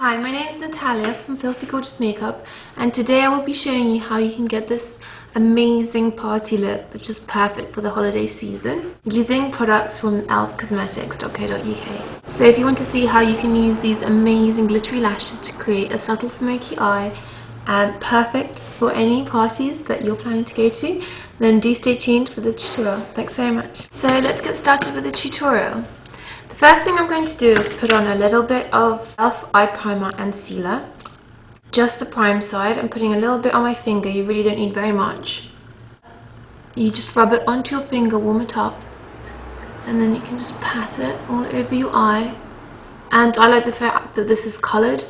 Hi, my name is Natalia from Filthy Gorgeous Makeup, and today I will be showing you how you can get this amazing party look which is perfect for the holiday season using products from elfcosmetics.co.uk. So if you want to see how you can use these amazing glittery lashes to create a subtle smoky eye perfect for any parties that you're planning to go to, then do stay tuned for the tutorial. Thanks very much. So let's get started with the tutorial. The first thing I'm going to do is put on a little bit of e.l.f. eye primer and sealer. Just the prime side. I'm putting a little bit on my finger. You really don't need very much. You just rub it onto your finger, warm it up, and then you can just pat it all over your eye. And I like the fact that this is coloured,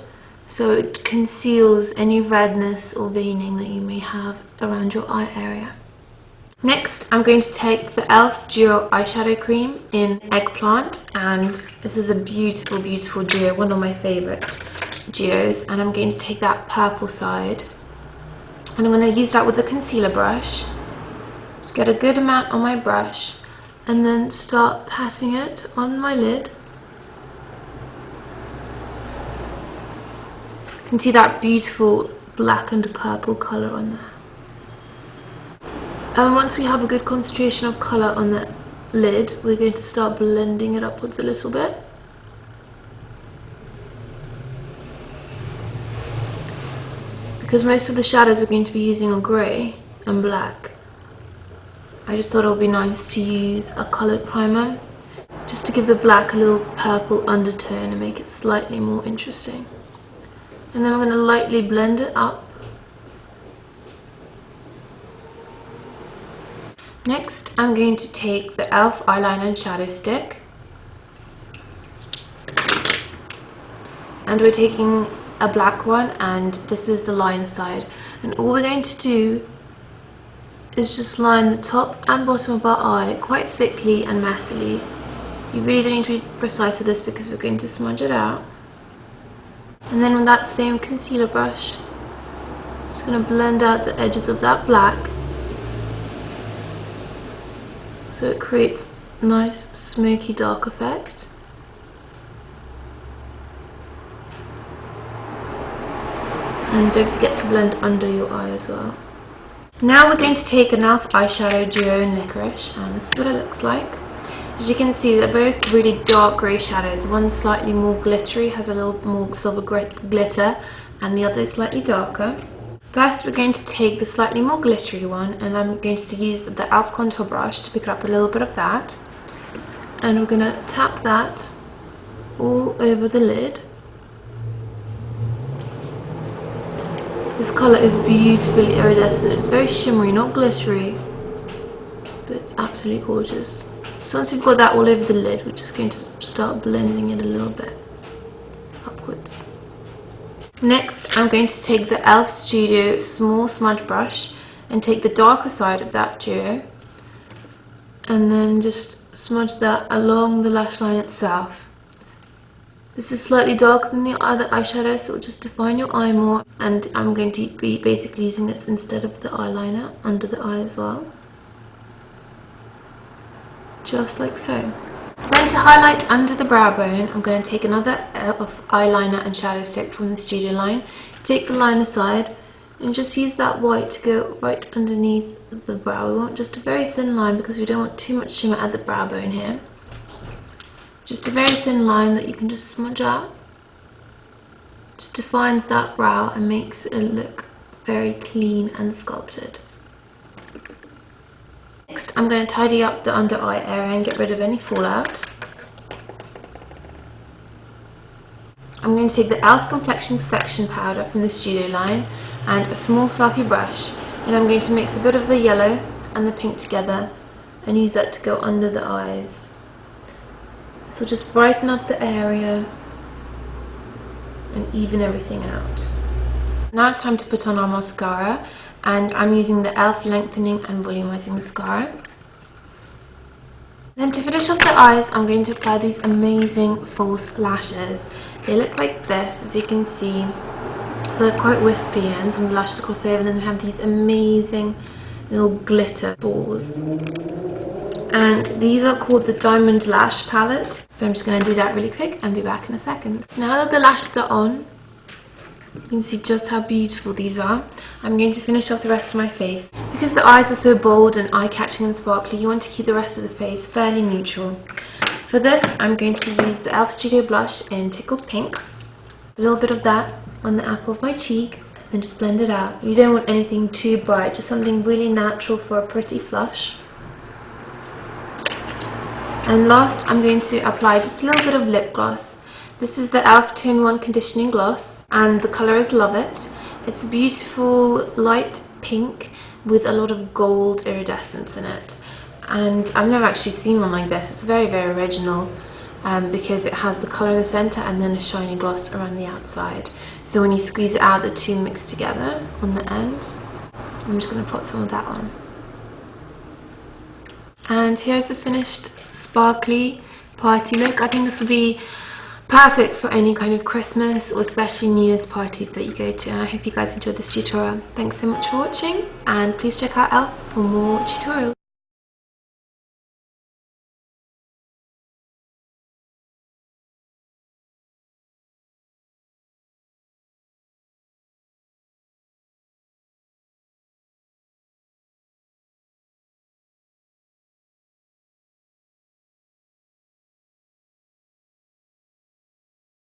so it conceals any redness or veining that you may have around your eye area. Next, I'm going to take the e.l.f. Duo eyeshadow cream in Eggplant, and this is a beautiful, beautiful duo, one of my favourite duos, and I'm going to take that purple side, and I'm going to use that with a concealer brush. Just get a good amount on my brush, and then start patting it on my lid. You can see that beautiful black and purple colour on there. And once we have a good concentration of colour on the lid, we're going to start blending it upwards a little bit. Because most of the shadows we're going to be using are grey and black, I just thought it would be nice to use a coloured primer just to give the black a little purple undertone and make it slightly more interesting. And then we're going to lightly blend it up. Next, I'm going to take the e.l.f. eyeliner and shadow stick, and we're taking a black one, and this is the line side, and all we're going to do is just line the top and bottom of our eye quite thickly and messily. You really don't need to be precise with this because we're going to smudge it out. And then with that same concealer brush, I'm just going to blend out the edges of that black, so it creates a nice smoky dark effect. And don't forget to blend under your eye as well. Now we're going to take an e.l.f. eyeshadow duo in Licorice, and this is what it looks like. As you can see, they're both really dark grey shadows. One slightly more glittery, has a little more silver glitter, and the other is slightly darker. First, we're going to take the slightly more glittery one, and I'm going to use the e.l.f. contour brush to pick up a little bit of that. And we're going to tap that all over the lid. This colour is beautifully iridescent. It's very shimmery, not glittery, but it's absolutely gorgeous. So once we've got that all over the lid, we're just going to start blending it a little bit upwards. Next, I'm going to take the e.l.f. Studio small smudge brush and take the darker side of that duo, and then just smudge that along the lash line itself. This is slightly darker than the other eyeshadow, so it will just define your eye more, and I'm going to be basically using this instead of the eyeliner under the eye as well. Just like so. Then to highlight under the brow bone, I'm going to take another e.l.f. eyeliner and shadow stick from the Studio line. Take the liner side and just use that white to go right underneath the brow. We want just a very thin line because we don't want too much shimmer at the brow bone here. Just a very thin line that you can just smudge out. Just defines that brow and makes it look very clean and sculpted. Next, I'm going to tidy up the under eye area and get rid of any fallout. I'm going to take the e.l.f. Complexion Perfection powder from the Studio line and a small fluffy brush, and I'm going to mix a bit of the yellow and the pink together and use that to go under the eyes. So just brighten up the area and even everything out. Now it's time to put on our mascara, and I'm using the e.l.f. Lengthening and Volumizing Mascara. Then to finish off the eyes, I'm going to apply these amazing false lashes. They look like this, as you can see. They're quite wispy, and some of the lashes cross over, and then we have these amazing little glitter balls. And these are called the Diamond Lash Palette. So I'm just going to do that really quick and be back in a second. Now that the lashes are on, You can see just how beautiful these are. I'm going to finish off the rest of my face. Because the eyes are so bold and eye-catching and sparkly, you want to keep the rest of the face fairly neutral. For this, I'm going to use the e.l.f. Studio Blush in Tickled Pink. A little bit of that on the apple of my cheek, and just blend it out. You don't want anything too bright, just something really natural for a pretty flush. And last, I'm going to apply just a little bit of lip gloss. This is the e.l.f. 2-in-1 Conditioning Gloss, and the colour is Love It. It's a beautiful light pink with a lot of gold iridescence in it. And I've never actually seen one like this. It's very, very original because it has the colour in the centre and then a shiny gloss around the outside. So when you squeeze it out, the two mix together on the ends. I'm just going to put some of that on. And here's the finished sparkly party look. I think this will be perfect for any kind of Christmas or especially New Year's parties that you go to. And I hope you guys enjoyed this tutorial. Thanks so much for watching, and please check out e.l.f. for more tutorials.